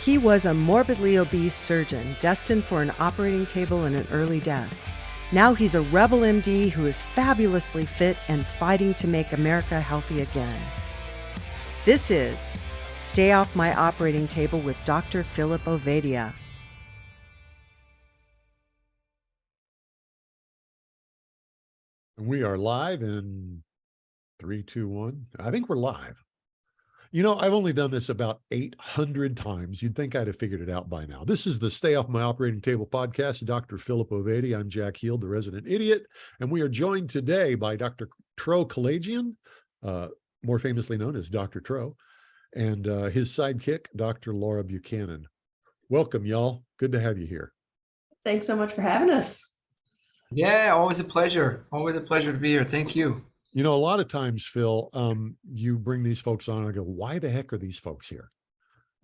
He was a morbidly obese surgeon destined for an operating table and an early death. Now he's a rebel MD who is fabulously fit and fighting to make America healthy again. This is Stay Off My Operating Table with Dr. Philip Ovadia. We are live in 3, 2, 1. I think we're live. You know, I've only done this about 800 times. You'd think I'd have figured it out by now. This is the Stay Off My Operating Table podcast. Dr. Philip Ovadia. I'm Jack Heald, the resident idiot. And we are joined today by Dr. Tro Kalayjian, more famously known as Dr. Tro, and his sidekick, Dr. Laura Buchanan. Welcome, y'all. Good to have you here. Thanks so much for having us. Yeah, always a pleasure. Always a pleasure to be here. Thank you. You know, a lot of times, Phil, you bring these folks on and I go, why the heck are these folks here?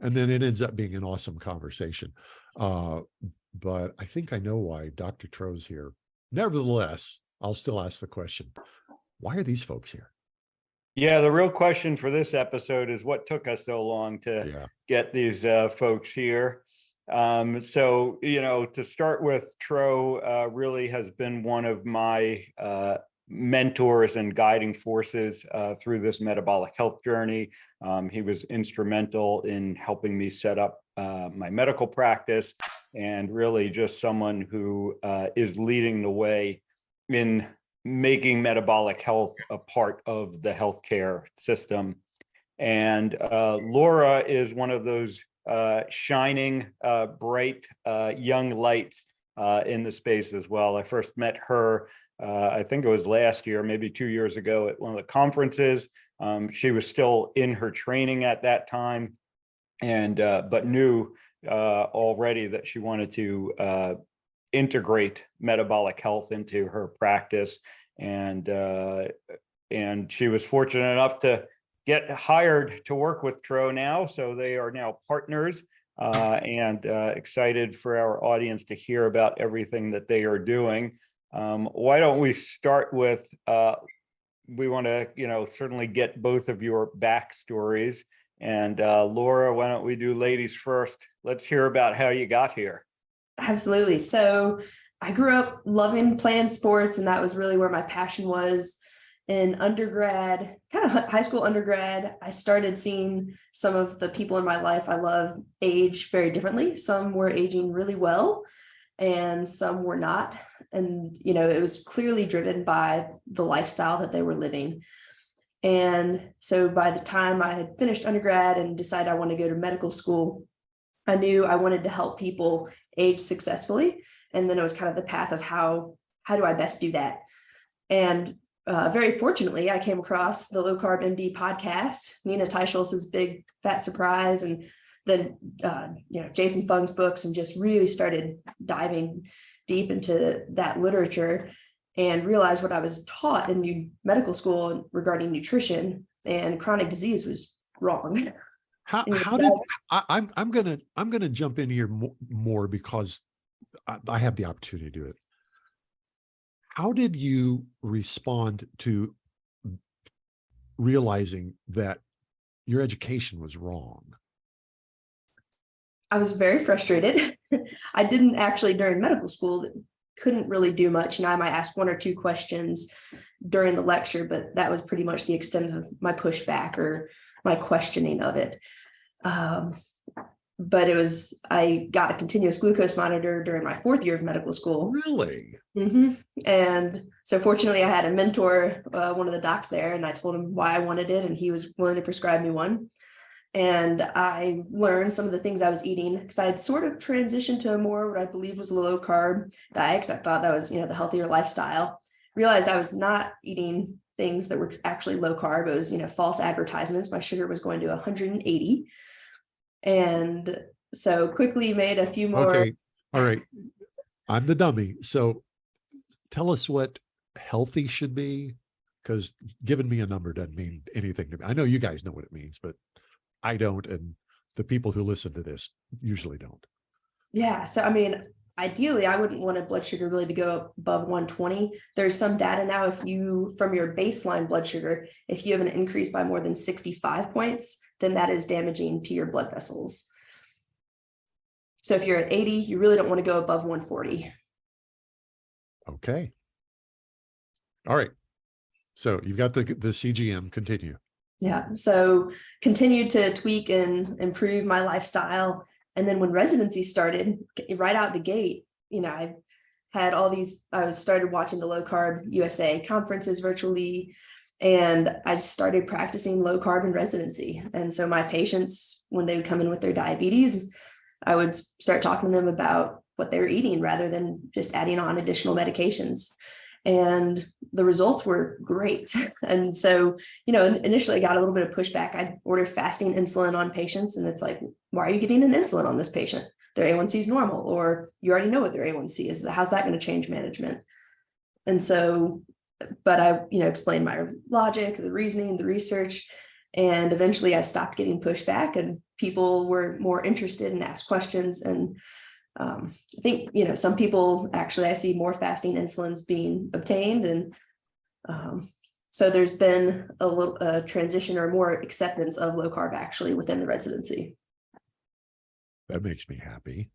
And then it ends up being an awesome conversation. But I think I know why Dr. Tro's here. Nevertheless, I'll still ask the question, why are these folks here? Yeah, the real question for this episode is what took us so long to get these folks here. So, you know, to start with, Tro really has been one of my mentors and guiding forces through this metabolic health journey. He was instrumental in helping me set up my medical practice, and really just someone who is leading the way in making metabolic health a part of the healthcare system. And Laura is one of those shining, bright young lights in the space as well. I first met her, I think it was last year, maybe 2 years ago at one of the conferences. She was still in her training at that time, and but knew already that she wanted to integrate metabolic health into her practice. And she was fortunate enough to get hired to work with Tro now. So they are now partners, and excited for our audience to hear about everything that they are doing. Why don't we start with, we want to, you know, certainly get both of your backstories. And Laura, why don't we do ladies first? Let's hear about how you got here. Absolutely. So I grew up loving playing sports, and that was really where my passion was. In undergrad, kind of high school undergrad, I started seeing some of the people in my life I love age very differently. Some were aging really well and some were not. And, you know, it was clearly driven by the lifestyle that they were living. And so by the time I had finished undergrad and decided I wanted to go to medical school, I knew I wanted to help people age successfully. And then it was kind of the path of how do I best do that? And very fortunately, I came across the Low Carb MD podcast, Nina Teicholz's Big Fat Surprise, and then Jason Fung's books, and just really started diving deep into that literature and realized what I was taught in medical school regarding nutrition and chronic disease was wrong. How did I'm gonna jump in here more because I have the opportunity to do it. How did you respond to realizing that your education was wrong? I was very frustrated. I didn't actually, during medical school, couldn't really do much. And I might ask one or two questions during the lecture, but that was pretty much the extent of my pushback or my questioning of it. But I got a continuous glucose monitor during my 4th year of medical school. Really? Mm-hmm. And so fortunately I had a mentor, one of the docs there, and I told him why I wanted it, and he was willing to prescribe me one. And I learned some of the things I was eating, because I had sort of transitioned to a more what I believe was a low carb diet, because I thought that was, the healthier lifestyle. Realized I was not eating things that were actually low carb. It was, false advertisements. My sugar was going to 180. And so quickly made a few more. Okay. All right. I'm the dummy. So tell us what healthy should be, because giving me a number doesn't mean anything to me. I know you guys know what it means, but I don't. And the people who listen to this usually don't. Yeah. So, ideally, I wouldn't want a blood sugar really to go above 120. There's some data now, if you, from your baseline blood sugar, if you have an increase by more than 65 points, then that is damaging to your blood vessels. So if you're at 80, you really don't want to go above 140. Okay. All right. So you've got the CGM. Continue. Yeah. So continued to tweak and improve my lifestyle. And then when residency started, right out the gate, I had I started watching the Low Carb USA conferences virtually, and I started practicing low carb in residency. And so my patients, when they would come in with their diabetes, I would start talking to them about what they were eating rather than just adding on additional medications. And the results were great. And so, initially I got a little bit of pushback. I'd order fasting insulin on patients, and it's like, why are you getting an insulin on this patient? Their A1C is normal, or you already know what their A1C is. How's that going to change management? And so, but I, explained my logic, the reasoning, the research, and eventually I stopped getting pushback, and people were more interested and asked questions. And I think, some people actually, I see more fasting insulins being obtained. And so there's been a transition or more acceptance of low carb actually within the residency. That makes me happy.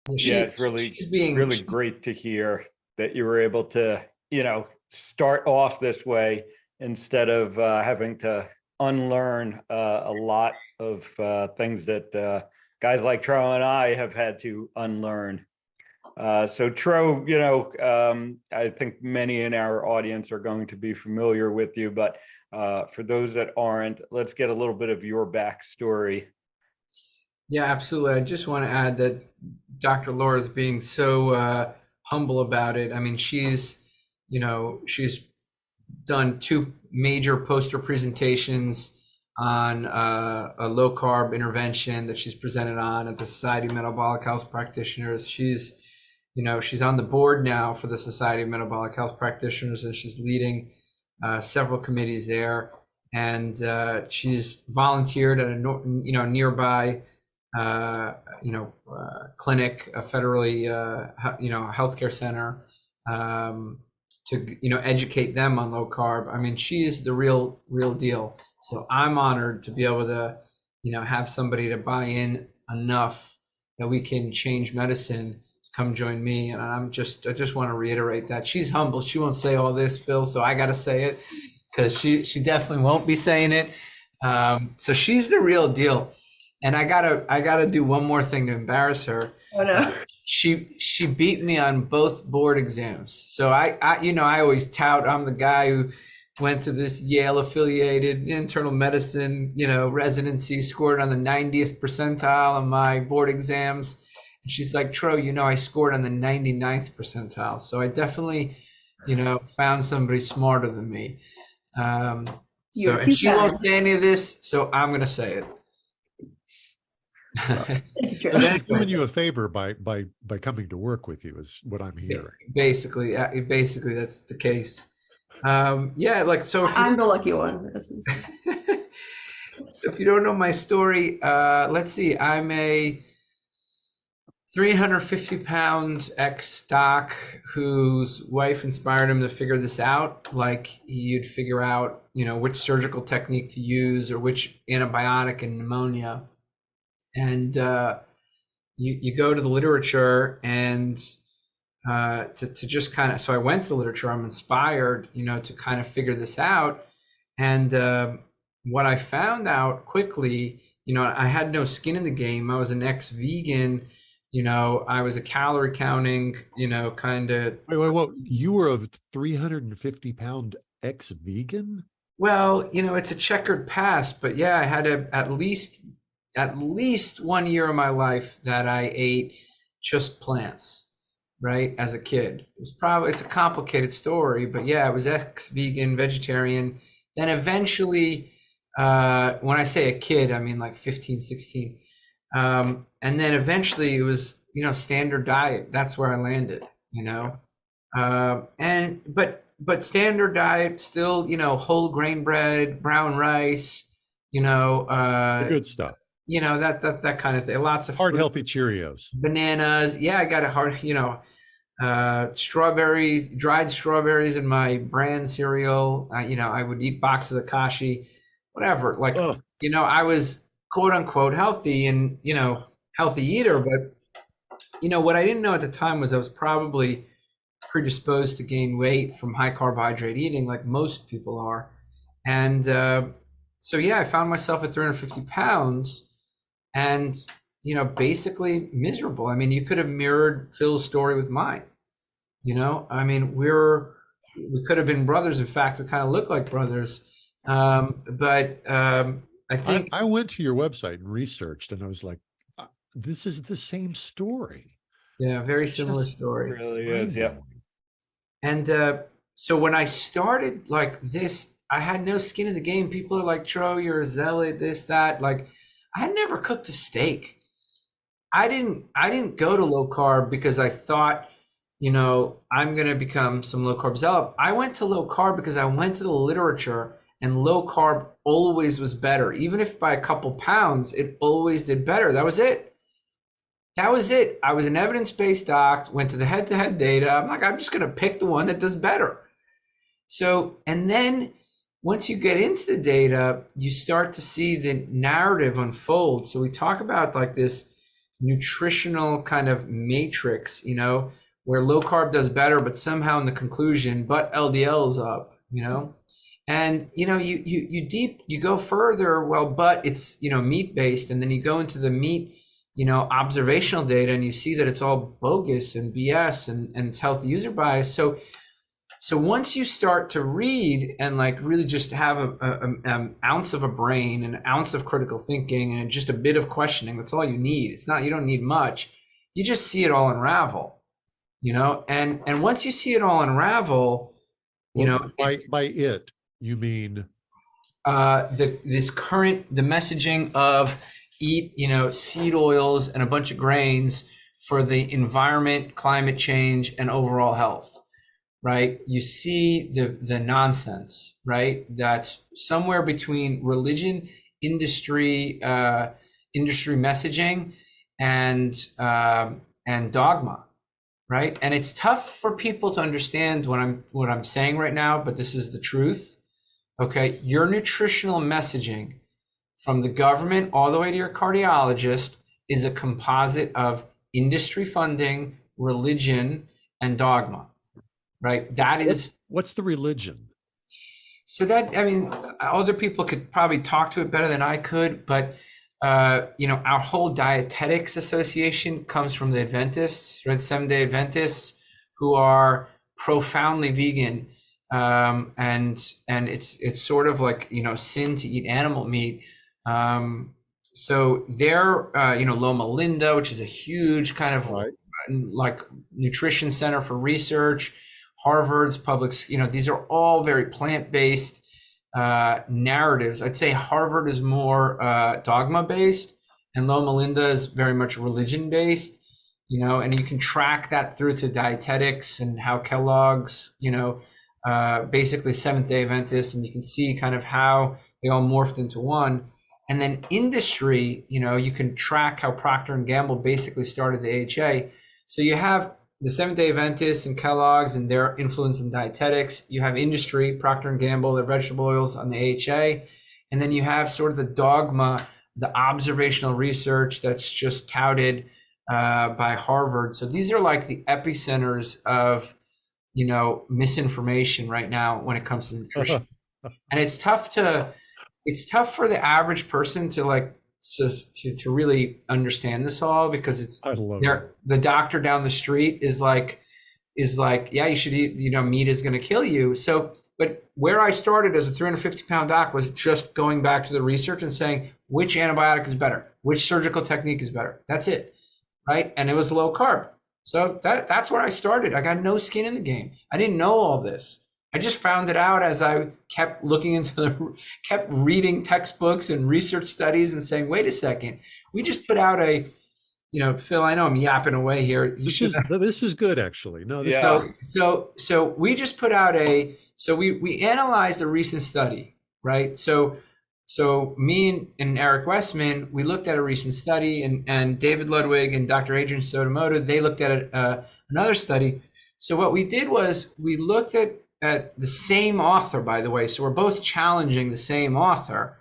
Yeah, it's really great to hear that you were able to, start off this way instead of having to unlearn a lot of things that guys like Tro and I have had to unlearn. So Tro, I think many in our audience are going to be familiar with you, but for those that aren't, let's get a little bit of your backstory. Yeah, absolutely. I just want to add that Dr. Laura's being so humble about it. I mean, she's done 2 major poster presentations on a low carb intervention that she's presented on at the Society of Metabolic Health Practitioners. She's on the board now for the Society of Metabolic Health Practitioners, and she's leading several committees there. And she's volunteered at a nearby clinic, a federally healthcare center, to educate them on low carb. I mean, she's the real deal. So I'm honored to be able to have somebody to buy in enough that we can change medicine to come join me. And I just want to reiterate that she's humble. She won't say all this, Phil, so I got to say it, because she definitely won't be saying it. So she's the real deal. And I gotta do one more thing to embarrass her. Oh no. She beat me on both board exams. So I always tout I'm the guy who went to this Yale affiliated internal medicine, residency, scored on the 90th percentile on my board exams. And she's like, Tro, I scored on the 99th percentile. So I definitely, found somebody smarter than me. And she won't say any of this, so I'm going to say it. She's doing you a favor by coming to work with you is what I'm hearing. Basically that's the case. So if I'm the lucky one. This is if you don't know my story, let's see. I'm a 350-pound ex-doc whose wife inspired him to figure this out. Like he'd figure out, which surgical technique to use or which antibiotic in pneumonia. And you go to the literature and to just kind of, so I went to the literature, I'm inspired, to kind of figure this out. And what I found out quickly, I had no skin in the game. I was an ex-vegan, I was a calorie counting, kind of. Wait, you were a 350-pound ex-vegan? Well, it's a checkered past, but yeah, I had at least 1 year of my life that I ate just plants, right? As a kid. It's a complicated story, but yeah, I was ex-vegan, vegetarian. Then eventually, when I say a kid, I mean like 15, 16. And then eventually it was, standard diet. That's where I landed, but standard diet still, whole grain bread, brown rice, the good stuff. That kind of thing. Lots of hard, fruit, healthy Cheerios, bananas. Yeah, I got a hard, strawberries, dried strawberries in my bran cereal. I would eat boxes of kashi, whatever. Like, I was quote unquote healthy and, healthy eater, but what I didn't know at the time was I was probably predisposed to gain weight from high carbohydrate eating, like most people are. And so, yeah, I found myself at 350 pounds and, basically miserable. I mean, you could have mirrored Phil's story with mine. I mean, we could have been brothers. In fact, we kind of look like brothers. But I think I went to your website and researched, and I was like, this is the same story. Yeah, very similar story. It really is, yeah. And so when I started like this, I had no skin in the game. People are like, Tro, you're a zealot, this, that. Like, I had never cooked a steak. I didn't go to low carb because I thought, I'm going to become some low carb zealot. I went to low carb because I went to the literature, and low carb always was better. Even if by a couple pounds, it always did better. That was it. I was an evidence-based doc, went to the head-to-head data. I'm like, I'm just going to pick the one that does better. So, and then once you get into the data, you start to see the narrative unfold. So we talk about like this nutritional kind of matrix, where low carb does better, but somehow in the conclusion, but LDL is up, and, you go further, well, but it's, meat-based, and then you go into the meat, observational data, and you see that it's all bogus and BS and it's health user bias. So once you start to read and like really just have an ounce of a brain, an ounce of critical thinking, and just a bit of questioning, that's all you need. You don't need much. You just see it all unravel, and once you see it all unravel, by it, you mean the messaging of eat, seed oils and a bunch of grains for the environment, climate change, and overall health, right? You see the nonsense, right? That's somewhere between religion, industry messaging, and dogma, right? And it's tough for people to understand what I'm saying right now, but this is the truth. Okay, your nutritional messaging from the government all the way to your cardiologist is a composite of industry funding, religion, and dogma, right? That is what's the religion? So that, I mean, other people could probably talk to it better than I could, but our whole dietetics association comes from the Adventists, right? Seventh-day Adventists, who are profoundly vegan, and it's sort of like sin to eat animal meat. So they're Loma Linda, which is a huge kind of like nutrition center for research. Harvard's public, these are all very plant-based narratives. I'd say Harvard is more dogma-based, and Loma Linda is very much religion-based. And you can track that through to dietetics and how Kellogg's, basically Seventh-day Adventists, and you can see kind of how they all morphed into one. And then industry, you can track how Procter & Gamble basically started the AHA. So you have the Seventh-day Adventists and Kellogg's and their influence in dietetics. You have industry, Procter & Gamble, their vegetable oils on the AHA. And then you have sort of the dogma, the observational research that's just touted by Harvard. So these are like the epicenters of, misinformation right now when it comes to nutrition. And it's tough for the average person to to really understand this all, because the doctor down the street is like, yeah, you should eat, meat is going to kill you. So, but where I started as a 350-pound doc was just going back to the research and saying, which antibiotic is better? Which surgical technique is better? That's it, right? And it was low carb. So that's where I started. I got no skin in the game. I didn't know all this. I just found it out as I kept looking kept reading textbooks and research studies and saying, wait a second, we just put out Phil, I know I'm yapping away here. This is good, actually. No, this So we just put out we analyzed a recent study, right? So me and Eric Westman, we looked at a recent study, and David Ludwig and Dr. Adrian Sotomoto, they looked at another study. So what we did was we looked at the same author, by the way. So we're both challenging the same author.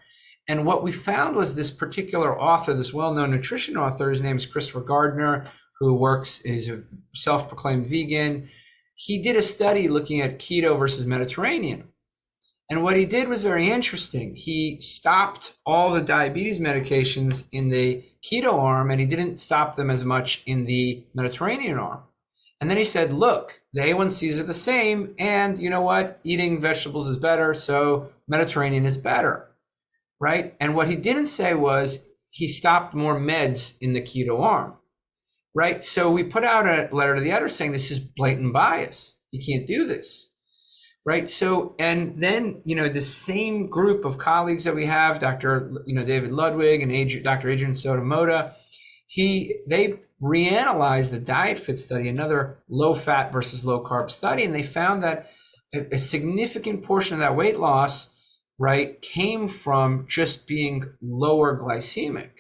And what we found was this particular author, this well-known nutrition author, his name is Christopher Gardner, is a self-proclaimed vegan. He did a study looking at keto versus Mediterranean. And what he did was very interesting. He stopped all the diabetes medications in the keto arm, and he didn't stop them as much in the Mediterranean arm. And then he said, look, the A1Cs are the same, and you know what? Eating vegetables is better, so Mediterranean is better, right? And what he didn't say was he stopped more meds in the keto arm, right? So we put out a letter to the editor saying this is blatant bias. You can't do this. Right. So, and then, the same group of colleagues that we have, Dr. David Ludwig and Dr. Adrian Sotomoda, they reanalyzed the Diet Fit study, another low fat versus low carb study, and they found that a significant portion of that weight loss, right, came from just being lower glycemic.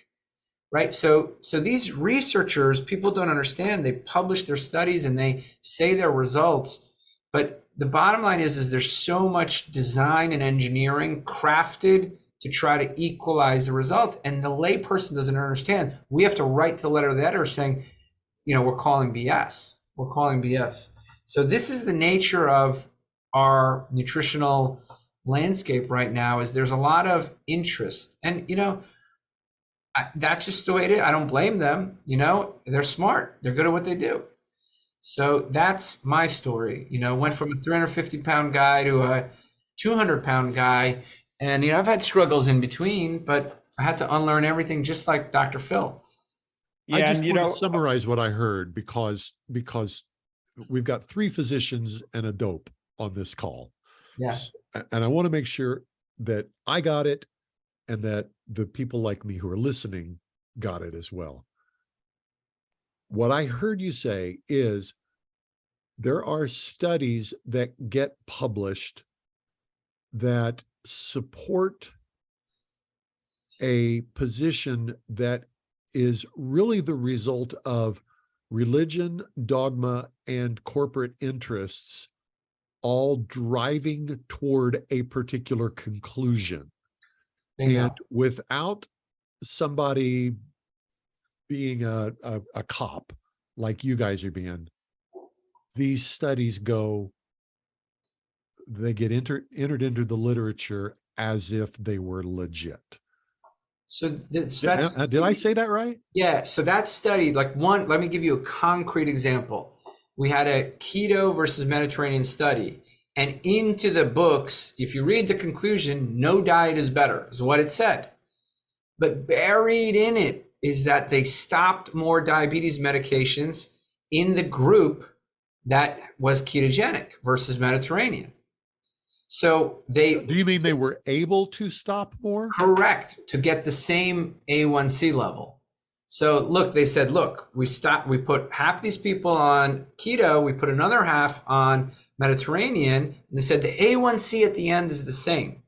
Right. So these researchers, people don't understand, they publish their studies and they say their results, but the bottom line is there's so much design and engineering crafted to try to equalize the results. And the layperson doesn't understand. We have to write the letter to the editor saying, we're calling BS. We're calling BS. So this is the nature of our nutritional landscape right now, is there's a lot of interest. And, that's just the way it is. I don't blame them. They're smart. They're good at what they do. So that's my story. Went from a 350-pound guy to a 200-pound guy. And, I've had struggles in between, but I had to unlearn everything just like Dr. Phil. Yeah, I just want to summarize what I heard because we've got 3 physicians and a dope on this call. Yeah. And I want to make sure that I got it and that the people like me who are listening got it as well. What I heard you say is there are studies that get published that support a position that is really the result of religion, dogma, and corporate interests all driving toward a particular conclusion. Bingo. And without somebody being a cop like you guys are being, these studies they get entered into the literature as if they were legit. So that's did I say that right? Yeah. So that study, let me give you a concrete example. We had a keto versus Mediterranean study, and into the books, if you read the conclusion, no diet is better, is what it said. But buried in it is that they stopped more diabetes medications in the group that was ketogenic versus Mediterranean. So do you mean they were able to stop more? Correct, to get the same A1C level. So look, they said, we put half these people on keto, we put another half on Mediterranean, and they said the A1C at the end is the same.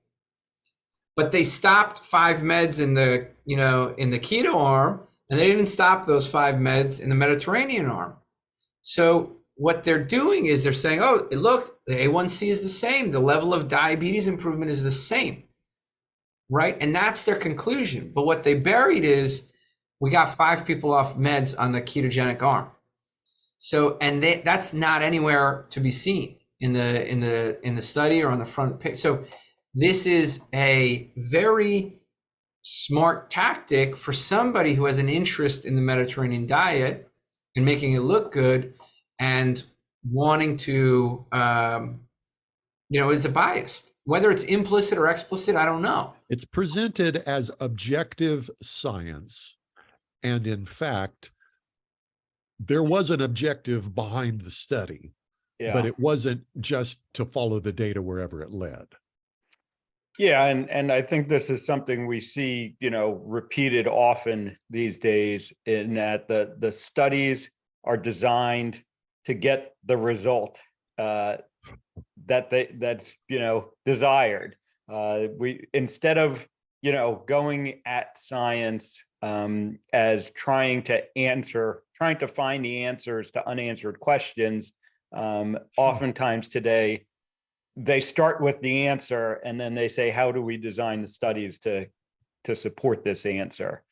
But they stopped 5 meds in the keto arm, and they didn't stop those 5 meds in the Mediterranean arm. So what they're doing is they're saying, oh, look, the A1C is the same. The level of diabetes improvement is the same, right? And that's their conclusion. But what they buried is we got 5 people off meds on the ketogenic arm. So, and that's not anywhere to be seen in the study or on the front page. So this is a very smart tactic for somebody who has an interest in the Mediterranean diet and making it look good, and wanting to, is it biased? Whether it's implicit or explicit, I don't know. It's presented as objective science. And in fact, there was an objective behind the study, but it wasn't just to follow the data wherever it led. Yeah, and I think this is something we see, repeated often these days, in that the studies are designed to get the result that's desired. We, instead of going at science as trying to find the answers to unanswered questions, oftentimes today they start with the answer and then they say, how do we design the studies to to support this answer.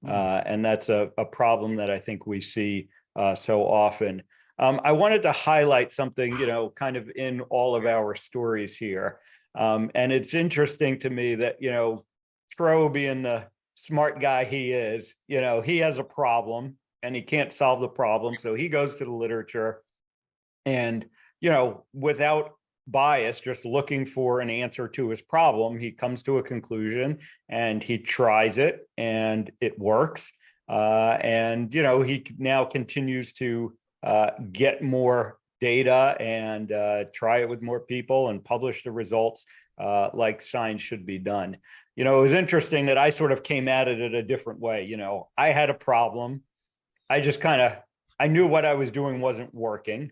And that's a problem that I think we see so often. I wanted to highlight something, kind of in all of our stories here. And it's interesting to me that, Tro, being the smart guy he is, he has a problem and he can't solve the problem. So he goes to the literature and, without bias, just looking for an answer to his problem, he comes to a conclusion and he tries it and it works. And, he now continues to get more data and try it with more people and publish the results like science should be done. It was interesting that I sort of came at it a different way. I had a problem. I knew what I was doing wasn't working.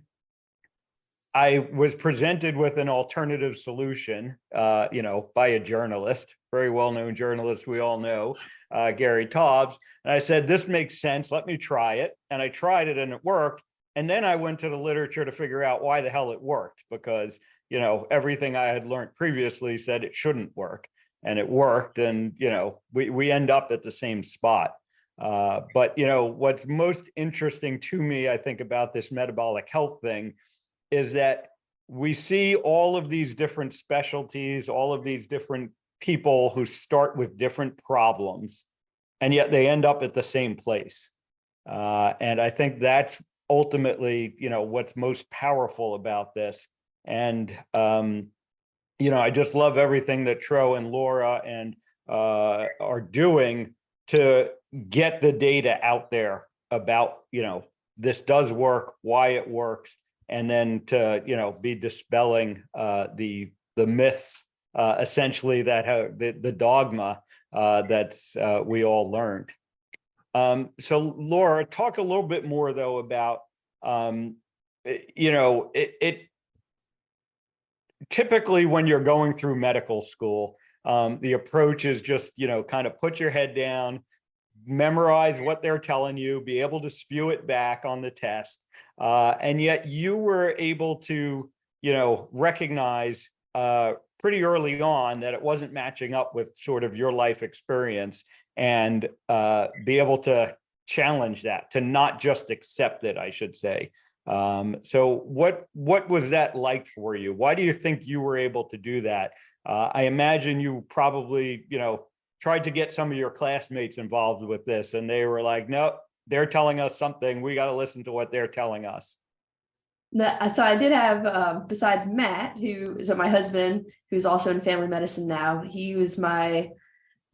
I was presented with an alternative solution, by a journalist, very well-known journalist we all know, Gary Taubes. And I said, this makes sense. Let me try it. And I tried it and it worked. And then I went to the literature to figure out why the hell it worked, because, everything I had learned previously said it shouldn't work. And it worked. And, we end up at the same spot. But, what's most interesting to me, I think, about this metabolic health thing is that we see all of these different specialties, all of these different people who start with different problems, and yet they end up at the same place. And I think that's ultimately, what's most powerful about this. And, I just love everything that Tro and Laura and are doing to get the data out there about, this does work, why it works, and then to, be dispelling the myths, essentially, that the dogma that's we all learned. So Laura, talk a little bit more though about, it typically when you're going through medical school, the approach is just, kind of put your head down, memorize what they're telling you, be able to spew it back on the test. And yet you were able to, recognize pretty early on that it wasn't matching up with sort of your life experience, and be able to challenge that, to not just accept it, I should say. So what was that like for you? Why do you think you were able to do that? I imagine you probably, tried to get some of your classmates involved with this, and they were like, no, they're telling us something. We got to listen to what they're telling us. So I did have, besides Matt, who is my husband, who's also in family medicine now, he was my,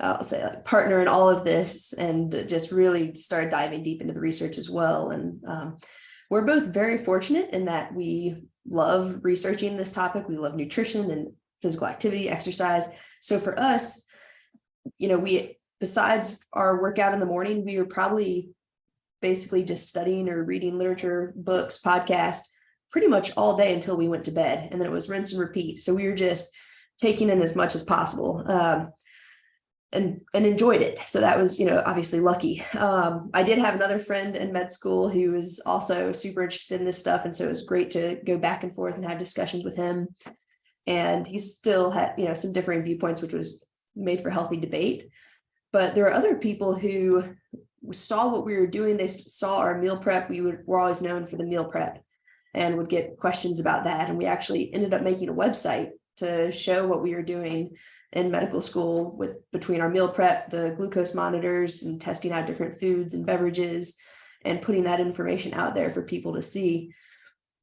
I'll say, like, partner in all of this, and just really started diving deep into the research as well. And we're both very fortunate in that we love researching this topic. We love nutrition and physical activity, exercise. So for us, we, besides our workout in the morning, we were probably basically just studying or reading literature, books, podcasts, pretty much all day until we went to bed. And then it was rinse and repeat. So we were just taking in as much as possible, and enjoyed it. So that was, obviously lucky. I did have another friend in med school who was also super interested in this stuff. And so it was great to go back and forth and have discussions with him. And he still had, some differing viewpoints, which was made for healthy debate. But there are other people who saw what we were doing. They saw our meal prep. We're always known for the meal prep, and would get questions about that. And we actually ended up making a website to show what we were doing in medical school, between our meal prep, the glucose monitors, and testing out different foods and beverages, and putting that information out there for people to see.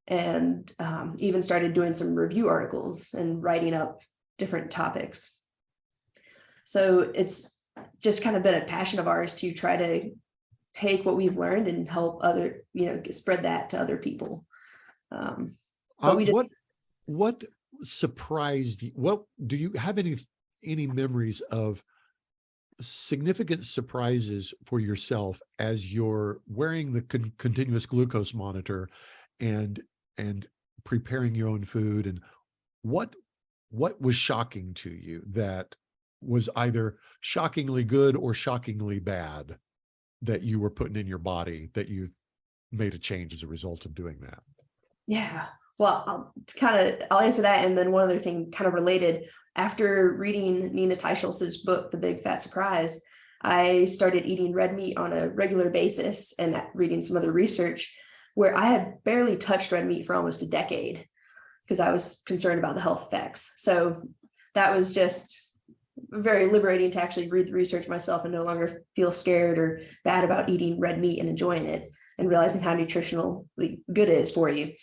And even started doing some review articles and writing up different topics. So it's just kind of been a passion of ours to try to take what we've learned and help other, spread that to other people. What surprised you? What do you have any memories of significant surprises for yourself as you're wearing the continuous glucose monitor and preparing your own food? And what was shocking to you, that was either shockingly good or shockingly bad, that you were putting in your body, that you've made a change as a result of doing that? Yeah. Well, I'll answer that. And then one other thing kind of related, after reading Nina Teicholz's book, The Big Fat Surprise, I started eating red meat on a regular basis and reading some other research where I had barely touched red meat for almost a decade because I was concerned about the health effects. So that was just very liberating to actually read the research myself and no longer feel scared or bad about eating red meat and enjoying it and realizing how nutritionally good it is for you.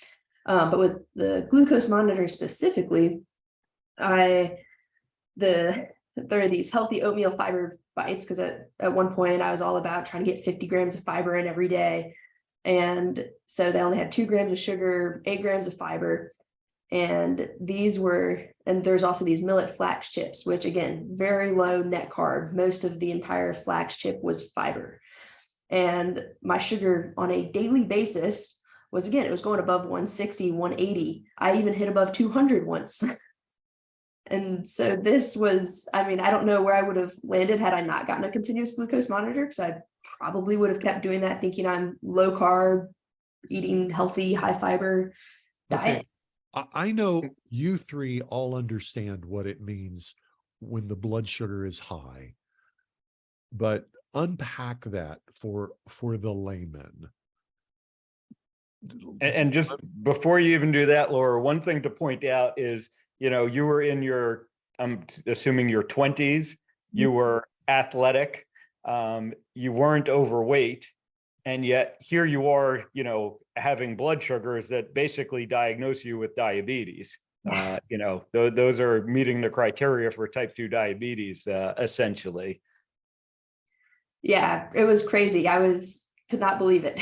But with the glucose monitor specifically, there are these healthy oatmeal fiber bites because at one point I was all about trying to get 50 grams of fiber in every day. And so they only had 2 grams of sugar, 8 grams of fiber. And there's also these millet flax chips, which again, very low net carb. Most of the entire flax chip was fiber. And my sugar on a daily basis was, again, it was going above 160, 180. I even hit above 200 once. And so this was, I mean, I don't know where I would have landed had I not gotten a continuous glucose monitor, because I probably would have kept doing that, thinking I'm low carb, eating healthy, high fiber diet. I know you three all understand what it means when the blood sugar is high, but unpack that for the layman. And just before you even do that, Laura, one thing to point out is, you were in your, I'm assuming your 20s, you were athletic, you weren't overweight, and yet here you are, having blood sugars that basically diagnose you with diabetes. Those are meeting the criteria for type 2 diabetes, essentially. Yeah, it was crazy. Could not believe it.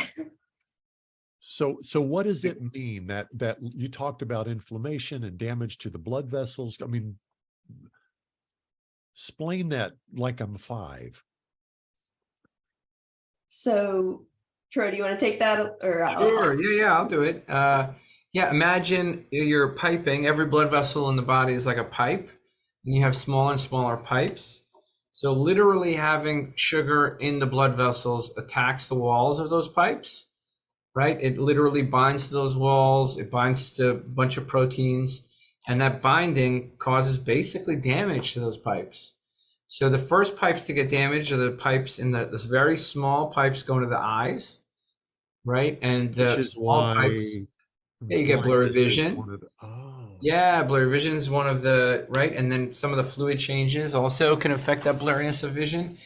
So what does it mean that you talked about inflammation and damage to the blood vessels? I mean, explain that like I'm 5. So, Tro, do you want to take that? Or Sure. Yeah, I'll do it. Imagine you're piping. Every blood vessel in the body is like a pipe, and you have smaller and smaller pipes. So literally having sugar in the blood vessels attacks the walls of those pipes, right? It literally binds to those walls. It binds to a bunch of proteins, and that binding causes basically damage to those pipes. So the first pipes to get damaged are the pipes in this very small pipes going to the eyes, right? And the small pipes, you get blurry vision. Yeah, blurry vision is one of the, right? And then some of the fluid changes also can affect that blurriness of vision,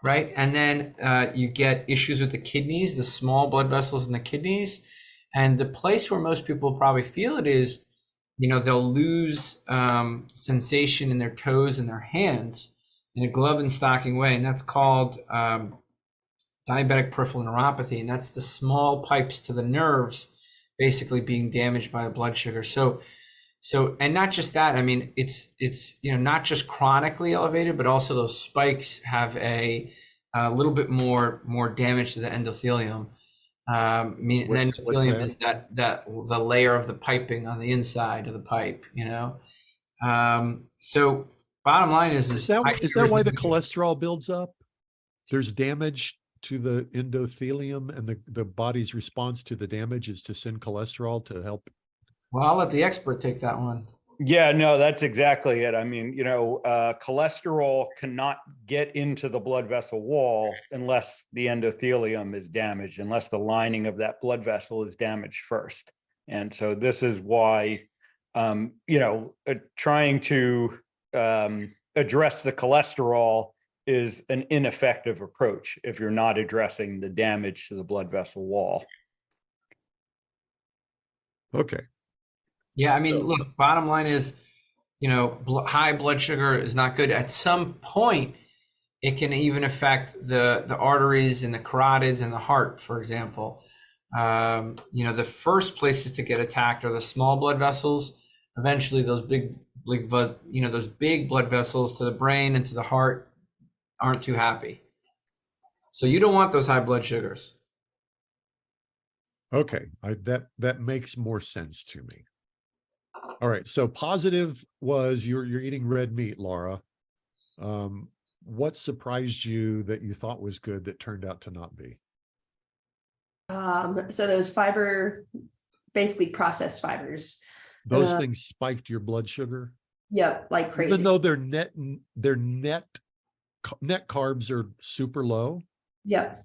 right? And then you get issues with the kidneys, the small blood vessels in the kidneys. And the place where most people probably feel it is, they'll lose sensation in their toes and their hands in a glove and stocking way. And that's called diabetic peripheral neuropathy. And that's the small pipes to the nerves basically being damaged by the blood sugar. So, and not just that, I mean, it's not just chronically elevated, but also those spikes have a little bit more damage to the endothelium. Endothelium is that the layer of the piping on the inside of the pipe, So bottom line is that why the cholesterol builds up? There's damage to the endothelium, and the body's response to the damage is to send cholesterol to help. Well, I'll let the expert take that one. Yeah, no, that's exactly it. I mean, cholesterol cannot get into the blood vessel wall unless the endothelium is damaged, unless the lining of that blood vessel is damaged first. And so this is why, trying to address the cholesterol is an ineffective approach if you're not addressing the damage to the blood vessel wall. Okay. Yeah, I mean, look, bottom line is, high blood sugar is not good. At some point, it can even affect the arteries and the carotids and the heart, for example. The first places to get attacked are the small blood vessels. Eventually, those big blood vessels to the brain and to the heart aren't too happy. So you don't want those high blood sugars. Okay, that makes more sense to me. All right, so positive was you're eating red meat, Laura. What surprised you that you thought was good that turned out to not be? So those fiber, basically processed fibers. Those things spiked your blood sugar? Yep, like crazy. Even though their net carbs are super low. Yep.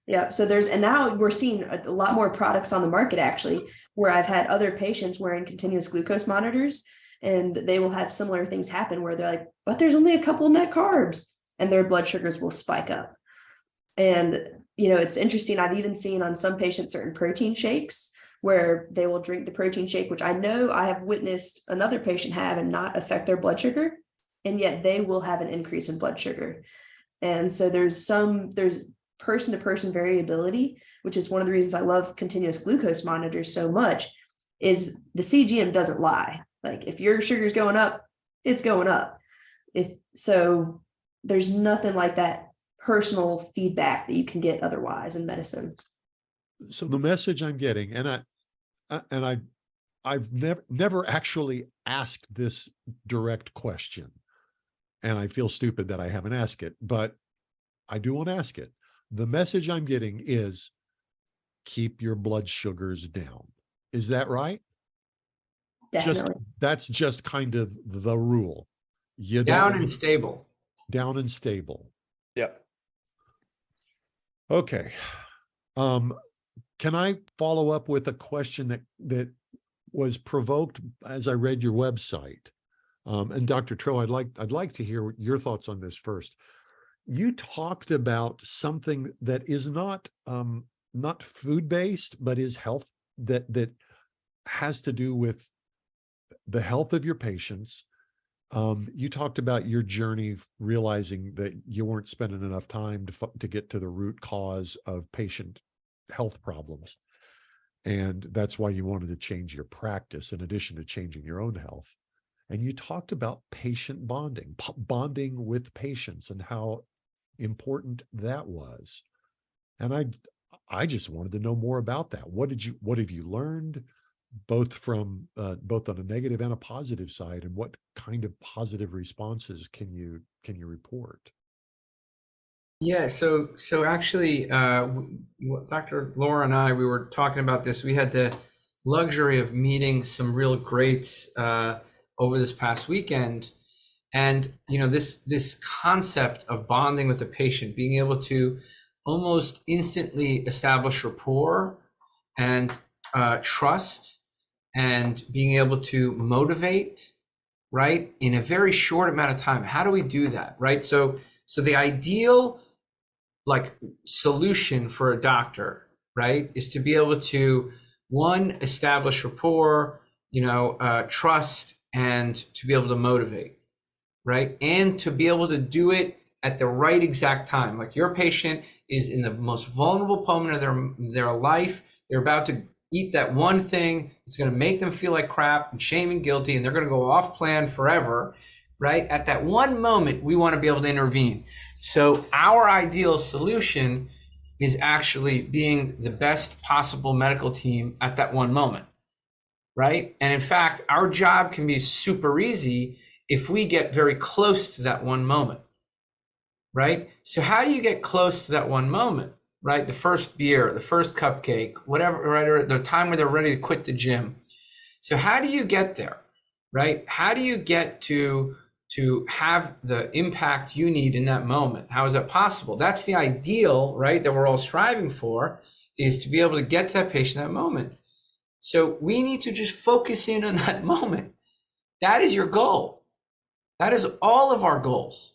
Yep. So and now we're seeing a lot more products on the market, actually, where I've had other patients wearing continuous glucose monitors, and they will have similar things happen where they're like, but there's only a couple net carbs, and their blood sugars will spike up. And, it's interesting. I've even seen on some patients certain protein shakes where they will drink the protein shake, which I know I have witnessed another patient have and not affect their blood sugar. And yet they will have an increase in blood sugar. And so there's person to person variability, which is one of the reasons I love continuous glucose monitors so much, is the CGM doesn't lie. Like if your sugar's going up, it's going up. There's nothing like that personal feedback that you can get otherwise in medicine. So the message I'm getting, and I've never actually asked this direct question, and I feel stupid that I haven't asked it, but I do want to ask it. The message I'm getting is keep your blood sugars down. Is that right? Definitely. That's just kind of the rule. Down and stable. Down and stable. Yep. Okay. Can I follow up with a question that was provoked as I read your website? And Dr. Tro, I'd like to hear your thoughts on this first. You talked about something that is not food-based, but is health, that has to do with the health of your patients. You talked about your journey, realizing that you weren't spending enough time to get to the root cause of patient health problems. And that's why you wanted to change your practice in addition to changing your own health. And you talked about patient bonding with patients and how important that was. And I just wanted to know more about that. What have you learned, both on a negative and a positive side, and what kind of positive responses can you report? Yeah, so actually, Dr. Laura and I, we were talking about this. We had the luxury of meeting some real greats over this past weekend, and this concept of bonding with a patient, being able to almost instantly establish rapport and trust, and being able to motivate, right, in a very short amount of time. How do we do that, right? So the ideal solution for a doctor, right, is to be able to, one, establish rapport, trust, and to be able to motivate, right? And to be able to do it at the right exact time. Like your patient is in the most vulnerable moment of their life. They're about to eat that one thing. It's going to make them feel like crap and shame and guilty, and they're going to go off plan forever, right? At that one moment, we want to be able to intervene. So our ideal solution is actually being the best possible medical team at that one moment, right? And in fact, our job can be super easy if we get very close to that one moment, right? So how do you get close to that one moment, right? The first beer, the first cupcake, whatever, right? Or the time where they're ready to quit the gym. So how do you get there, right? How do you get to have the impact you need in that moment? How is that possible? That's the ideal, right, that we're all striving for, is to be able to get to that patient at that moment. So we need to just focus in on that moment. That is your goal. That is all of our goals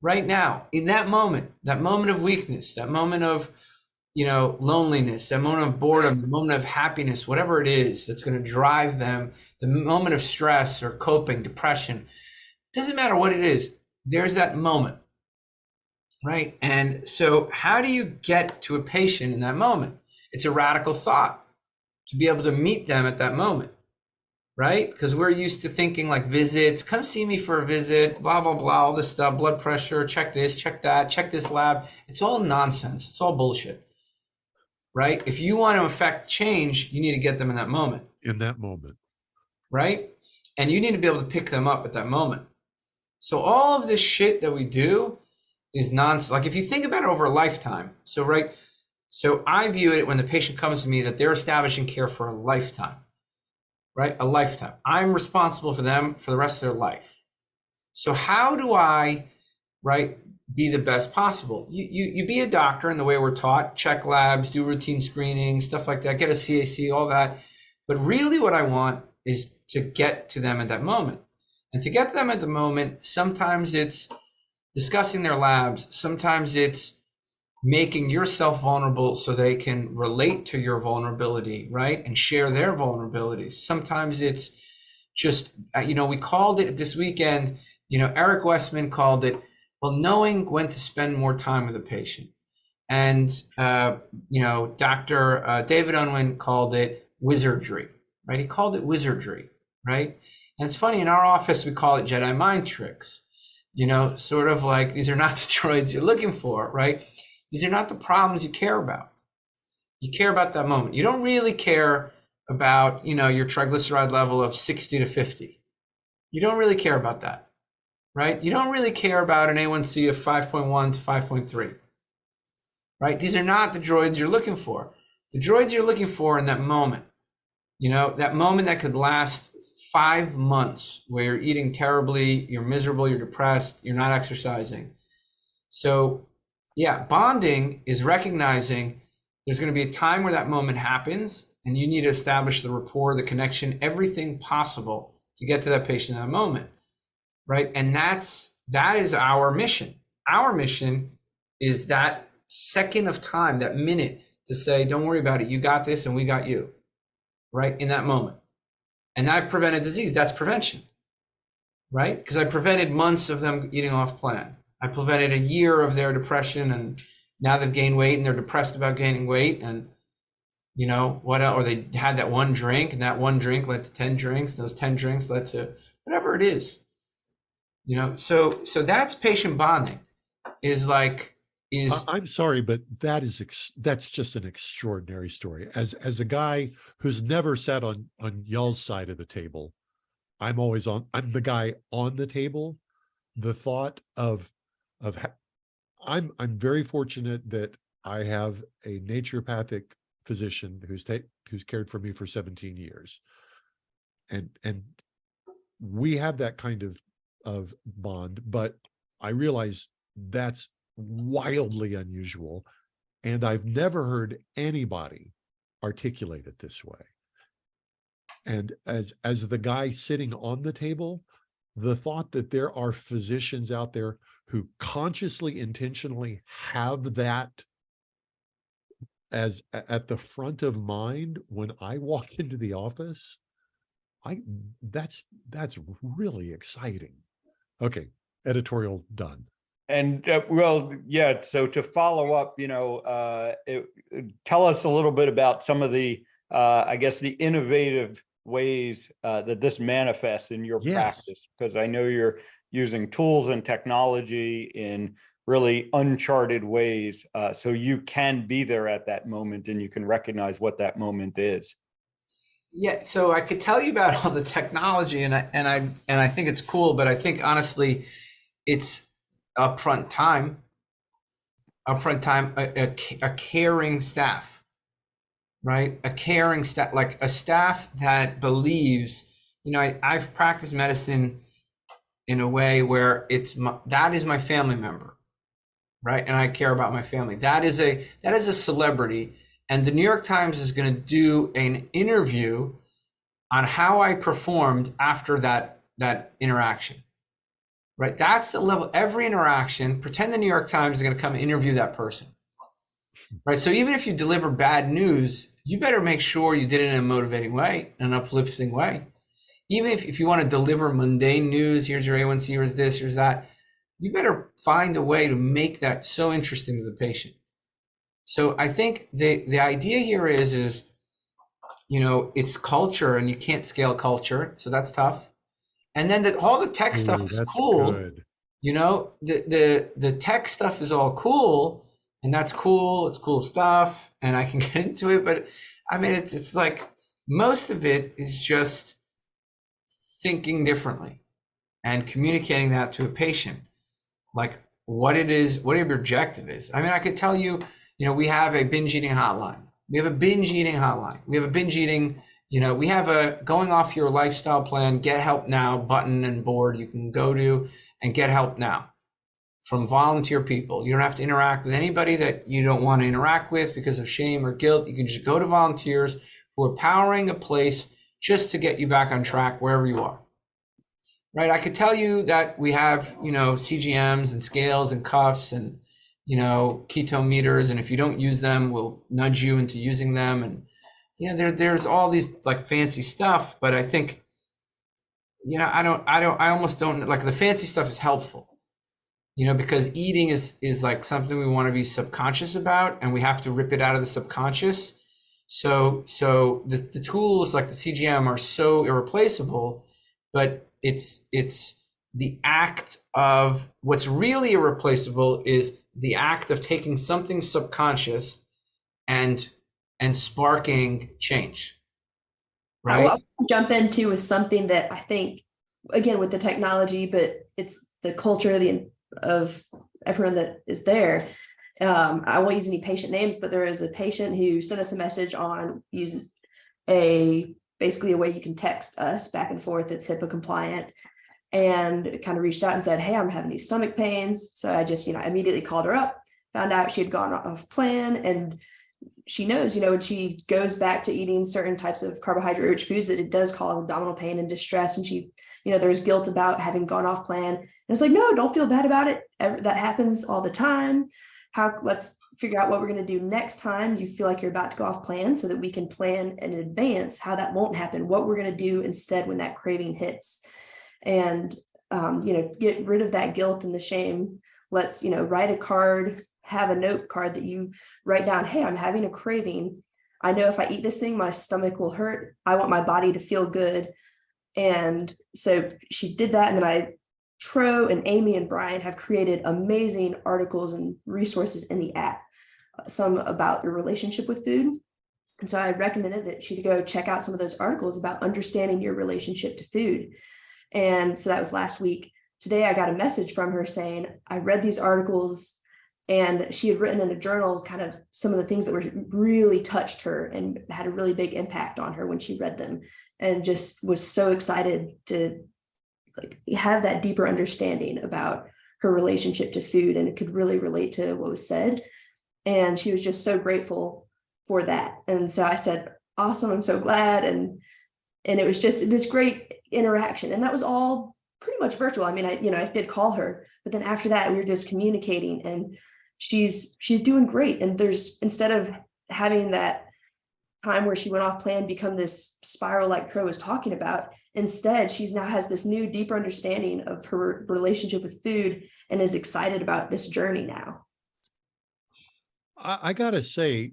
right now. In that moment of weakness, that moment of, loneliness, that moment of boredom, the moment of happiness, whatever it is that's going to drive them, the moment of stress or coping, depression, doesn't matter what it is, there's that moment, right? And so how do you get to a patient in that moment? It's a radical thought to be able to meet them at that moment, right? Because we're used to thinking like visits, come see me for a visit, blah, blah, blah, all this stuff, blood pressure, check this, check that, check this lab. It's all nonsense. It's all bullshit, right? If you want to affect change, you need to get them in that moment. In that moment. Right? And you need to be able to pick them up at that moment. So all of this shit that we do is nonsense. Like if you think about it over a lifetime, so I view it when the patient comes to me that they're establishing care for a lifetime. right? A lifetime. I'm responsible for them for the rest of their life. So how do I, right, be the best possible? You be a doctor in the way we're taught, check labs, do routine screening, stuff like that, get a CAC, all that. But really what I want is to get to them at that moment. And to get to them at the moment, sometimes it's discussing their labs, sometimes it's making yourself vulnerable so they can relate to your vulnerability, right? And share their vulnerabilities. Sometimes it's just, we called it this weekend, Eric Westman called it, well, knowing when to spend more time with a patient. And, Dr. David Unwin called it wizardry, right? He called it wizardry, right? And it's funny, in our office, we call it Jedi mind tricks, sort of like, these are not the droids you're looking for, right? These are not the problems you care about. You care about that moment. You don't really care about, your triglyceride level of 60 to 50. You don't really care about that, right? You don't really care about an A1C of 5.1 to 5.3, right? These are not the droids you're looking for. The droids you're looking for in that moment, that moment that could last 5 months where you're eating terribly, you're miserable, you're depressed, you're not exercising. So yeah, bonding is recognizing there's going to be a time where that moment happens and you need to establish the rapport, the connection, everything possible to get to that patient in that moment, right? And that is our mission. Our mission is that second of time, that minute to say, don't worry about it. You got this and we got you, right? In that moment. And I've prevented disease. That's prevention, right? Because I prevented months of them eating off plan. I prevented a year of their depression, and now they've gained weight and they're depressed about gaining weight. And what else? Or they had that one drink, and that one drink led to 10 drinks. And those 10 drinks led to whatever it is. So that's patient bonding. I'm sorry, but that's just an extraordinary story. As a guy who's never sat on y'all's side of the table, I'm the guy on the table. The thought I'm very fortunate that I have a naturopathic physician who's cared for me for 17 years. And we have that kind of bond, but I realize that's wildly unusual. And I've never heard anybody articulate it this way. And as the guy sitting on the table, the thought that there are physicians out there who consciously, intentionally have that as at the front of mind when I walk into the office, that's really exciting. Okay, editorial done. And so to follow up, tell us a little bit about some of the, the innovative ways that this manifests in your practice, because I know you're using tools and technology in really uncharted ways, so you can be there at that moment and you can recognize what that moment is. Yeah, so I could tell you about all the technology, and I think it's cool, but I think honestly, it's upfront time, a caring staff. Right? A caring staff, like a staff that believes, I've practiced medicine in a way where that is my family member, right? And I care about my family. That is a celebrity. And the New York Times is going to do an interview on how I performed after that interaction, right? That's the level. Every interaction, pretend the New York Times is going to come interview that person. Right. So even if you deliver bad news, you better make sure you did it in a motivating way, in an uplifting way. Even if you want to deliver mundane news, here's your A1C, here's this, here's that, you better find a way to make that so interesting to the patient. So I think the idea here is it's culture, and you can't scale culture. So that's tough. And then all the tech stuff is cool. Good. The tech stuff is all cool. And that's cool. It's cool stuff, and I can get into it. But I mean, it's like most of it is just thinking differently and communicating that to a patient, like what it is, what your objective is. I mean, I could tell you, we have a binge eating hotline. We have a binge eating, We have a going off your lifestyle plan, get help now button and board you can go to and get help now from volunteer people. You don't have to interact with anybody that you don't want to interact with because of shame or guilt. You can just go to volunteers who are powering a place just to get you back on track wherever you are. Right? I could tell you that we have, CGMs and scales and cuffs and, ketone meters. And if you don't use them, we'll nudge you into using them. And, there's all these like fancy stuff, but I think, I almost don't like the fancy stuff is helpful, because eating is like something we want to be subconscious about, and we have to rip it out of the subconscious. So the tools like the CGM are so irreplaceable, but it's the act of what's really irreplaceable is the act of taking something subconscious and sparking change. Right. I'll jump into with something that I think, again, with the technology, but it's the culture of everyone that is there. I won't use any patient names, but there is a patient who sent us a message on using basically a way you can text us back and forth that's HIPAA compliant, and kind of reached out and said, hey, I'm having these stomach pains. So I just, immediately called her up, found out she had gone off plan, and she knows, when she goes back to eating certain types of carbohydrate-rich foods, that it does cause abdominal pain and distress. And she, there's guilt about having gone off plan. And it's like, no, don't feel bad about it. That happens all the time. Let's figure out what we're going to do next time you feel like you're about to go off plan, so that we can plan in advance how that won't happen, what we're going to do instead when that craving hits. And, get rid of that guilt and the shame. Let's, write a card, have a note card that you write down, hey, I'm having a craving. I know if I eat this thing, my stomach will hurt. I want my body to feel good. And so she did that. And then Tro and Amy and Brian have created amazing articles and resources in the app, some about your relationship with food. And so I recommended that she go check out some of those articles about understanding your relationship to food. And so that was last week. Today, I got a message from her saying, I read these articles, and she had written in a journal kind of some of the things that were really touched her and had a really big impact on her when she read them, and just was so excited to have that deeper understanding about her relationship to food, and it could really relate to what was said. And she was just so grateful for that. And so I said, awesome, I'm so glad. And it was just this great interaction. And that was all pretty much virtual. I mean, I did call her, but then after that, we were just communicating, and she's doing great. And instead of having that time where she went off plan become this spiral like Tro was talking about, instead, she's now has this new, deeper understanding of her relationship with food and is excited about this journey now. I gotta say,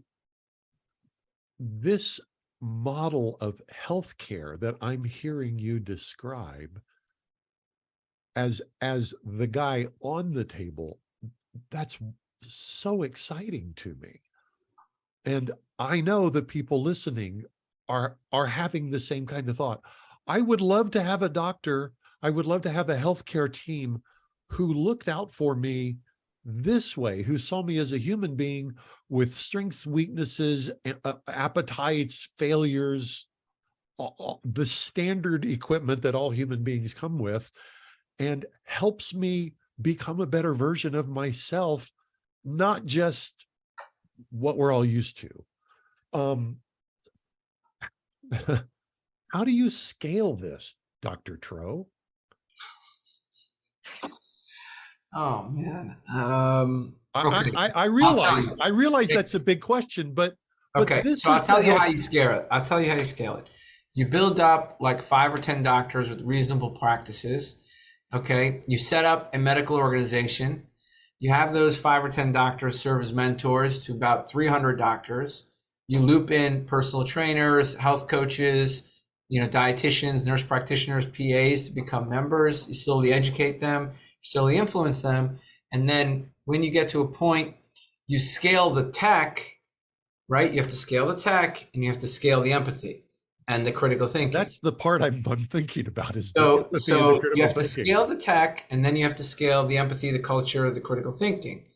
this model of healthcare that I'm hearing you describe as the guy on the table, that's so exciting to me. And I know that people listening are having the same kind of thought. I would love to have a doctor. I would love to have a healthcare team who looked out for me this way, who saw me as a human being with strengths, weaknesses, appetites, failures, the standard equipment that all human beings come with, and helps me become a better version of myself, not just what we're all used to. How do you scale this, Dr. Tro? Oh man. Okay. I realize that's a big question, but okay. So I'll tell you how you scale it. I'll tell you how you scale it. You build up like 5 or 10 doctors with reasonable practices. Okay. You set up a medical organization. You have those 5 or 10 doctors serve as mentors to about 300 doctors. You loop in personal trainers, health coaches, dietitians, nurse practitioners, PAs to become members. You slowly educate them, slowly influence them. And then when you get to a point, you scale the tech, right? You have to scale the tech, and you have to scale the empathy and the critical thinking. That's the part I'm thinking about is so you have to scale the tech, and then you have to scale the empathy, the culture, the critical thinking.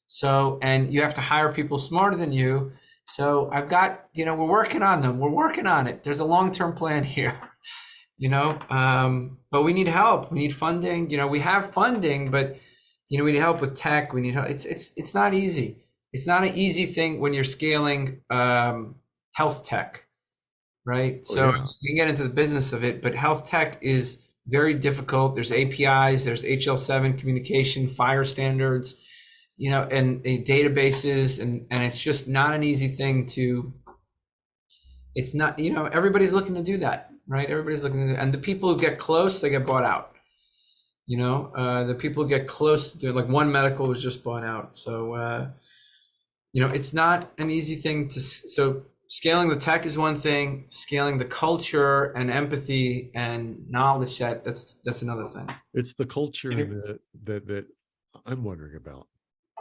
So, and you have to hire people smarter than you So I've got, we're working on them. We're working on it. There's a long-term plan here, but we need help. We need funding. We have funding, but, we need help with tech. We need help. It's not easy. It's not an easy thing when you're scaling health tech, right? So we can get into the business of it, but health tech is very difficult. There's APIs, there's HL7 communication, fire standards, and databases, and it's just not an easy thing to, it's not, everybody's looking to do that, right? Everybody's looking to do, and the people who get close, they get bought out. The people who get close to, like, One Medical was just bought out. So, it's not an easy thing so scaling the tech is one thing, scaling the culture and empathy and knowledge set, that's another thing. It's the culture that I'm wondering about.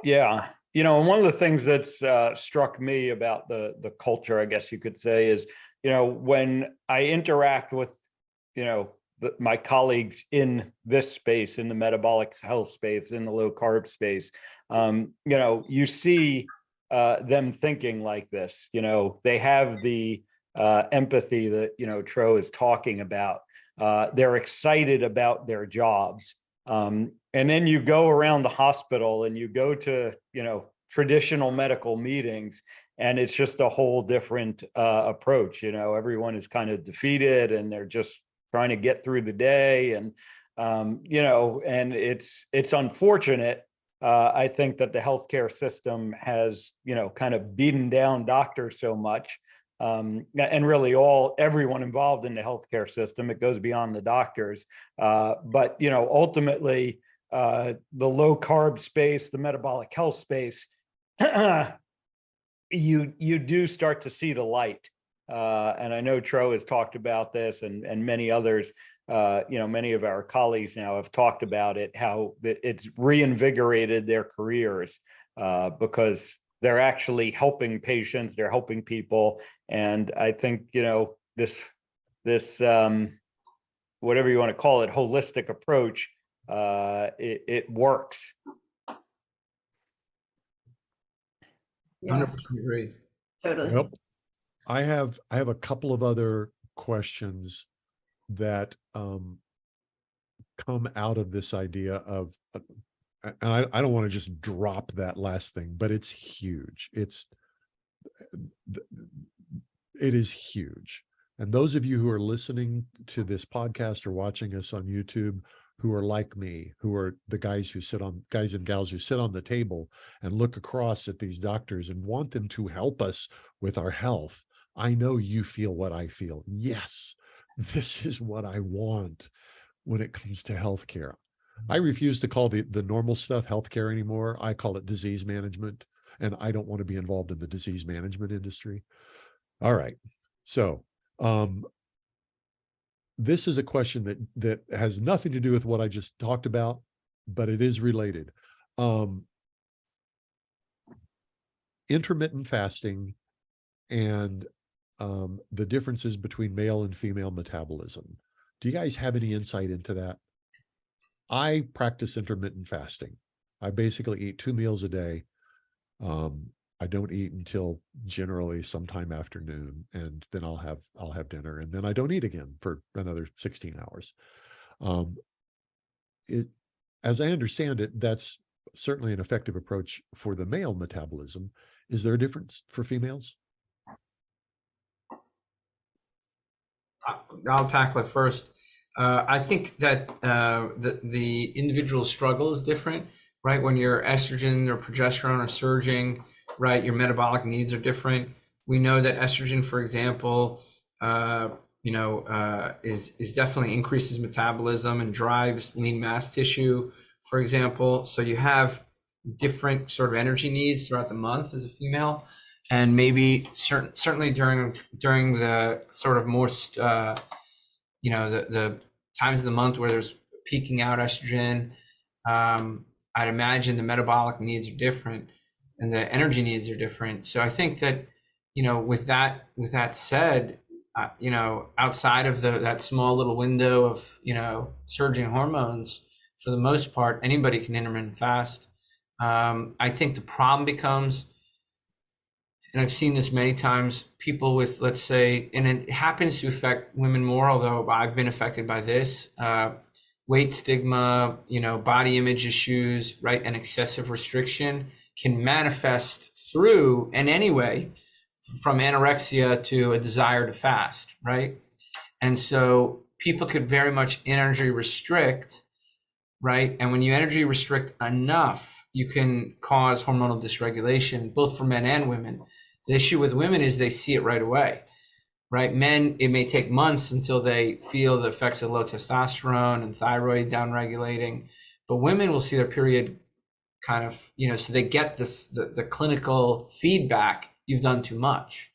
Yeah. And one of the things that's struck me about the culture, I guess you could say, is, when I interact with, my colleagues in this space, in the metabolic health space, in the low carb space, you see them thinking like this. They have the empathy that, Tro is talking about. They're excited about their jobs. And then you go around the hospital and you go to, traditional medical meetings, and it's just a whole different approach. Everyone is kind of defeated and they're just trying to get through the day. And, and it's unfortunate. I think that the healthcare system has, kind of beaten down doctors so much, and really everyone involved in the healthcare system. It goes beyond the doctors. But, ultimately, the low carb space, the metabolic health space, you do start to see the light. And I know Tro has talked about this, and many others. Many of our colleagues now have talked about it, how it's reinvigorated their careers because they're actually helping patients, they're helping people. And I think, this whatever you want to call it, holistic approach, it works. 100% agree. Totally. Yep. I have a couple of other questions that come out of this idea of, and I don't want to just drop that last thing, but it's huge. It is huge. And those of you who are listening to this podcast or watching us on YouTube, who are like me, who are the guys and gals who sit on the table and look across at these doctors and want them to help us with our health. I know you feel what I feel. Yes, this is what I want when it comes to healthcare. I refuse to call the normal stuff healthcare anymore. I call it disease management, and I don't want to be involved in the disease management industry. All right. So this is a question that has nothing to do with what I just talked about, but it is related. Intermittent fasting and the differences between male and female metabolism. Do you guys have any insight into that? I practice intermittent fasting. I basically eat 2 meals a day. I don't eat until generally sometime afternoon, and then I'll have dinner, and then I don't eat again for another 16 hours. As I understand it, that's certainly an effective approach for the male metabolism. Is there a difference for females? I'll tackle it first. I think that the individual struggle is different, right? When your estrogen or progesterone are surging, right, your metabolic needs are different. We know that estrogen, for example, is definitely increases metabolism and drives lean mass tissue, for example. So you have different sort of energy needs throughout the month as a female. And maybe certainly during the sort of most, the times of the month where there's peaking out estrogen, I'd imagine the metabolic needs are different and the energy needs are different. So I think that, with that said, outside of that small little window of, surging hormones, for the most part, anybody can intermittent fast. I think the problem becomes, and I've seen this many times, people with, let's say, and it happens to affect women more, although I've been affected by this, weight stigma, body image issues, right? And excessive restriction can manifest through in any way, from anorexia to a desire to fast, right? And so people could very much energy restrict, right? And when you energy restrict enough, you can cause hormonal dysregulation, both for men and women. The issue with women is they see it right away, right? Men, it may take months until they feel the effects of low testosterone and thyroid downregulating, but women will see their period kind of, so they get this, the clinical feedback, you've done too much.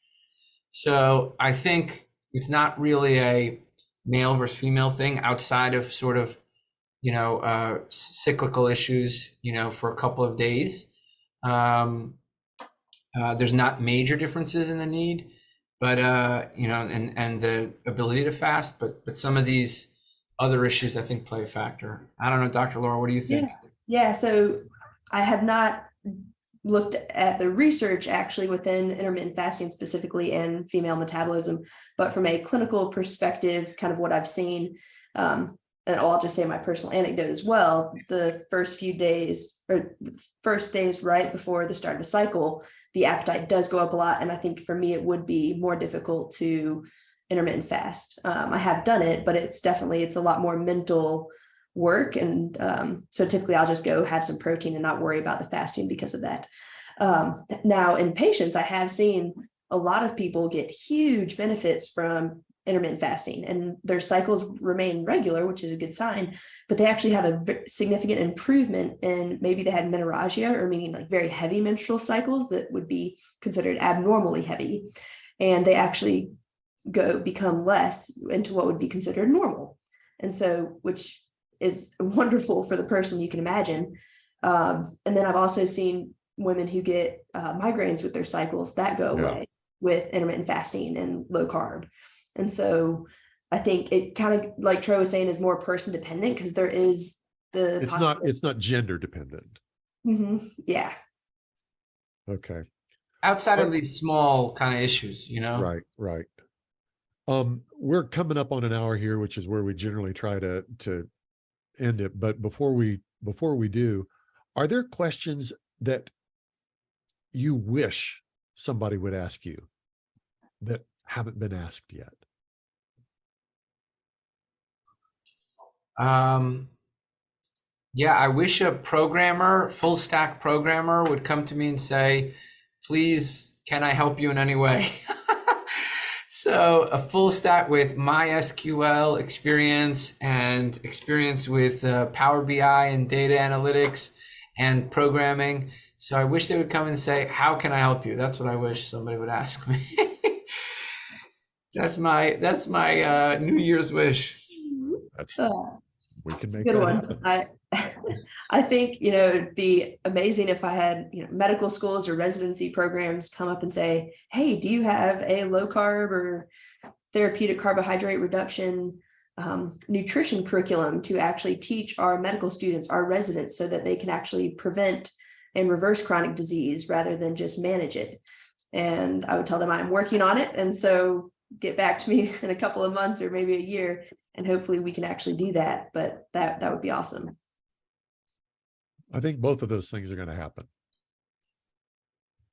So I think it's not really a male versus female thing outside of sort of, cyclical issues, for a couple of days. There's not major differences in the need, but, and the ability to fast, but some of these other issues I think play a factor. I don't know, Dr. Laura, what do you think? Yeah. So I have not looked at the research actually within intermittent fasting specifically and female metabolism, but from a clinical perspective, kind of what I've seen, and I'll just say my personal anecdote as well, the first days right before the start of the cycle, the appetite does go up a lot. And I think for me, it would be more difficult to intermittent fast. I have done it, but it's a lot more mental work. And so typically I'll just go have some protein and not worry about the fasting because of that. Now in patients, I have seen a lot of people get huge benefits from intermittent fasting and their cycles remain regular, which is a good sign, but they actually have a significant improvement in, maybe they had menorrhagia, or meaning like very heavy menstrual cycles that would be considered abnormally heavy. And they actually become less into what would be considered normal. And so, which is wonderful for the person, you can imagine. And then I've also seen women who get migraines with their cycles that go away with intermittent fasting and low carb. And so I think it kind of, like Tro was saying, is more person dependent, because there is it's not gender dependent. Mm-hmm. Yeah. Okay. Outside of these small kind of issues, Right. We're coming up on an hour here, which is where we generally try to end it. But before we do, are there questions that you wish somebody would ask you that haven't been asked yet? Yeah, I wish a full stack programmer would come to me and say, please, can I help you in any way? So a full stack with MySQL experience and experience with Power BI and data analytics and programming. So I wish they would come and say, how can I help you? That's what I wish somebody would ask me. That's my New Year's wish. We can make a good that one. happen. I think, it'd be amazing if I had, medical schools or residency programs come up and say, hey, do you have a low carb or therapeutic carbohydrate reduction nutrition curriculum to actually teach our medical students, our residents, so that they can actually prevent and reverse chronic disease rather than just manage it. And I would tell them I'm working on it. And so get back to me in a couple of months or maybe a year, and hopefully we can actually do that. But that would be awesome. I think both of those things are going to happen.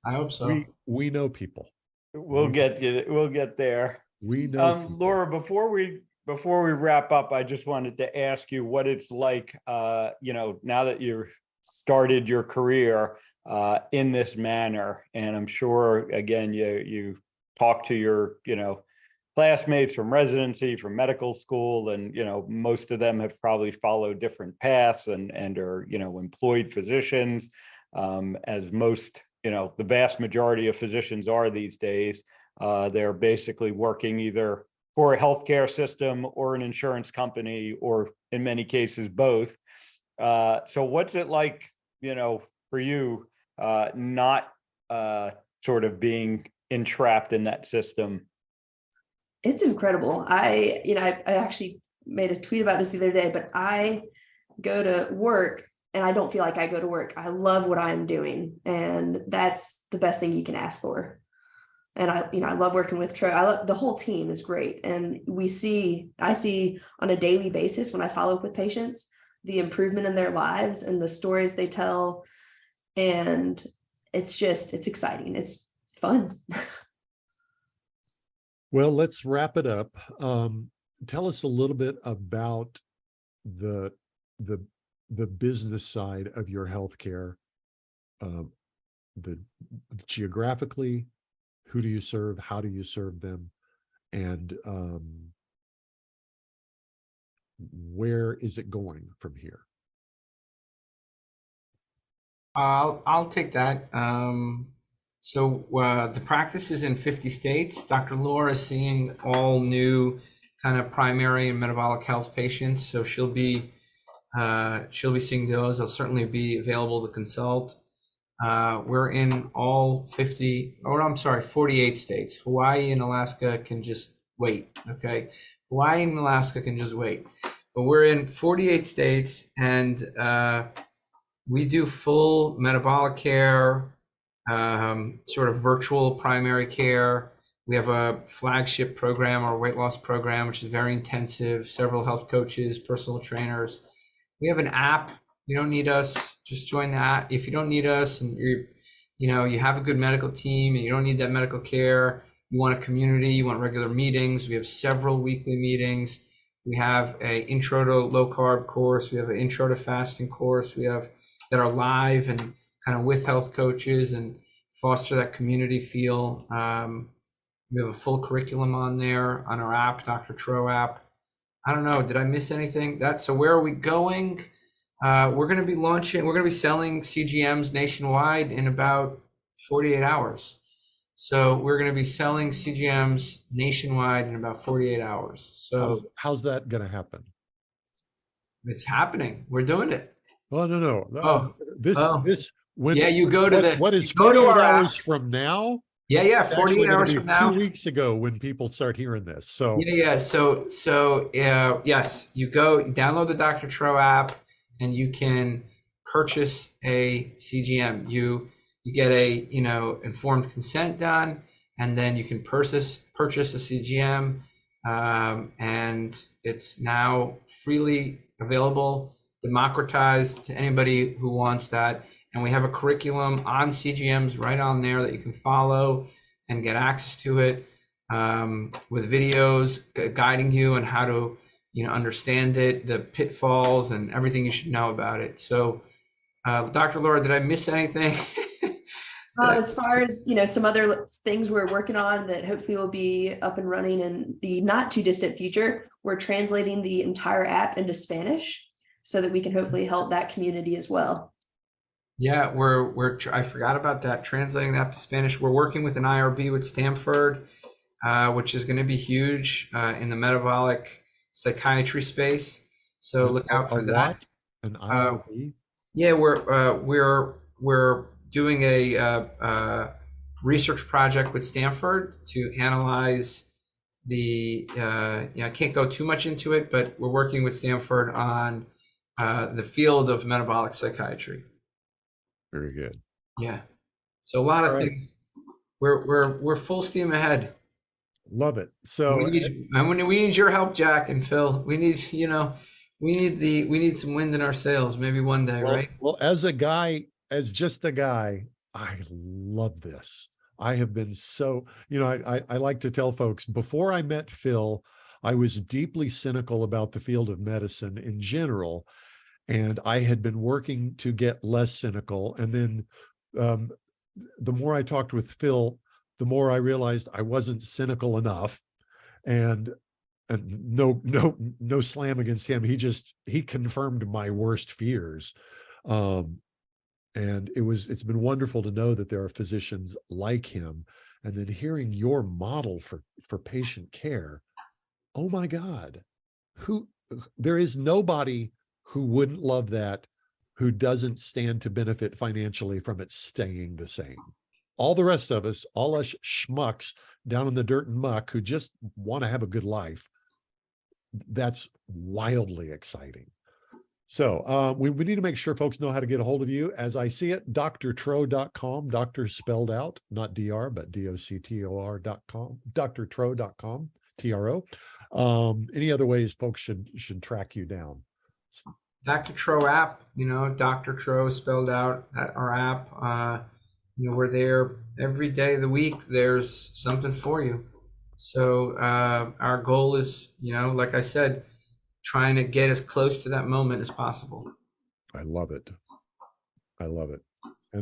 I hope so. We know people. We'll get there. We know Laura, before we wrap up, I just wanted to ask you what it's like, now that you've started your career in this manner. And I'm sure, again, you talk to your, classmates from residency, from medical school, and, most of them have probably followed different paths and are, employed physicians, as most, the vast majority of physicians are these days. They're basically working either for a healthcare system or an insurance company, or in many cases, both. So what's it like, for you, not sort of being entrapped in that system? It's incredible. I actually made a tweet about this the other day, but I go to work and I don't feel like I go to work. I love what I'm doing. And that's the best thing you can ask for. And I love working with Tro. The whole team is great. And I see on a daily basis when I follow up with patients, the improvement in their lives and the stories they tell. And it's exciting. It's fun. Well, let's wrap it up. Tell us a little bit about the business side of your healthcare. The geographically, who do you serve? How do you serve them? And where is it going from here? I'll take that. So the practice is in 50 states. Dr. Laura is seeing all new kind of primary and metabolic health patients. So she'll be seeing those. They'll certainly be available to consult. We're in all 48 states. Hawaii and Alaska can just wait. Okay. Hawaii and Alaska can just wait. But we're in 48 states, and we do full metabolic care, sort of virtual primary care. We have a flagship program, our weight loss program, which is very intensive, several health coaches, personal trainers. We have an app. You don't need us, just join the app. If you don't need us and you have a good medical team and you don't need that medical care, you want a community, you want regular meetings. We have several weekly meetings. We have a intro to low carb course. We have an intro to fasting course. We have that are live and kind of with health coaches and foster that community feel. We have a full curriculum on there on our app, Dr. Tro app. I don't know, did I miss anything? So where are we going? We're going to be selling CGMs nationwide in about 48 hours. So we're going to be selling CGMs nationwide in about 48 hours. So how's that going to happen? It's happening. We're doing it. Well, no. You go to what is 48 hours from now? Yeah, 48 hours from now. 2 weeks ago when people start hearing this. So yes, you download the Dr. Tro app and you can purchase a CGM. You get a informed consent done, and then you can purchase a CGM, and it's now freely available, democratized to anybody who wants that. And we have a curriculum on CGMs right on there that you can follow and get access to it, with videos guiding you on how to understand it, the pitfalls and everything you should know about it. So Dr. Laura, did I miss anything? As far as some other things we're working on that hopefully will be up and running in the not too distant future, we're translating the entire app into Spanish so that we can hopefully help that community as well. Yeah, I forgot about that, translating that to Spanish. We're working with an IRB with Stanford, which is going to be huge in the metabolic psychiatry space. So look out for that. An IRB? Yeah, we're doing a research project with Stanford to analyze I can't go too much into it, but we're working with Stanford on the field of metabolic psychiatry. Very good. Yeah. So a lot of things. We're full steam ahead. Love it. So we need your help, Jack and Phil. We need we need some wind in our sails, maybe one day, right? Well, as just a guy, I love this. I have been so, I like to tell folks, before I met Phil, I was deeply cynical about the field of medicine in general. And I had been working to get less cynical. And then the more I talked with Phil, the more I realized I wasn't cynical enough. And no slam against him. He confirmed my worst fears. And it's been wonderful to know that there are physicians like him. And then hearing your model for patient care, oh my God, there is nobody who wouldn't love that, who doesn't stand to benefit financially from it staying the same. All the rest of us, all us schmucks down in the dirt and muck who just want to have a good life, that's wildly exciting. So we need to make sure folks know how to get a hold of you. As I see it, drtro.com, doctor spelled out, not DR, but DOCTOR.com, drtro.com, TRO. Any other ways folks should track you down? Dr. Tro app, Dr. Tro spelled out at our app. We're there every day of the week. There's something for you. So our goal is, like I said, trying to get as close to that moment as possible. I love it. And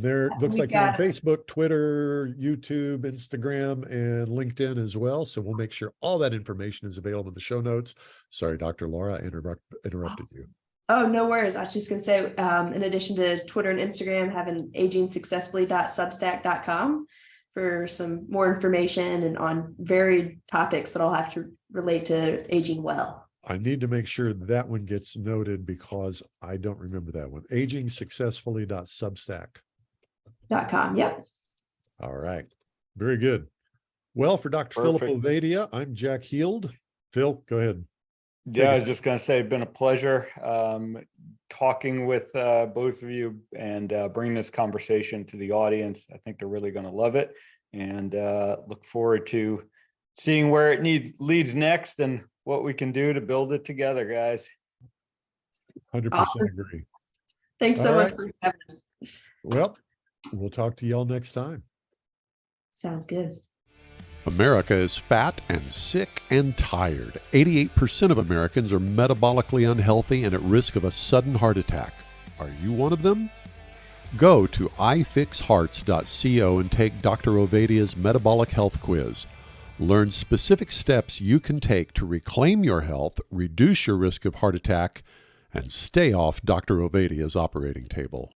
there looks like you're on Facebook, Twitter, YouTube, Instagram, and LinkedIn as well. So we'll make sure all that information is available in the show notes. Sorry, Dr. Laura, I interrupted you. Oh, no worries. I was just going to say, in addition to Twitter and Instagram, having agingsuccessfully.substack.com for some more information and on varied topics that'll have to relate to aging well. I need to make sure that one gets noted because I don't remember that one. agingsuccessfully.substack.com. Yep. All right. Very good. Well, for Dr. Philip Ovadia, I'm Jack Heald. Phil, go ahead. Yeah, I was just going to say, it's been a pleasure talking with both of you and bringing this conversation to the audience. I think they're really going to love it, and look forward to seeing where it leads next and what we can do to build it together, guys. 100% awesome. Agree. Thanks so much for having us. Well, we'll talk to y'all next time. Sounds good. America is fat and sick and tired. 88% of Americans are metabolically unhealthy and at risk of a sudden heart attack. Are you one of them? Go to ifixhearts.co and take Dr. Ovadia's metabolic health quiz. Learn specific steps you can take to reclaim your health, reduce your risk of heart attack, and stay off Dr. Ovadia's operating table.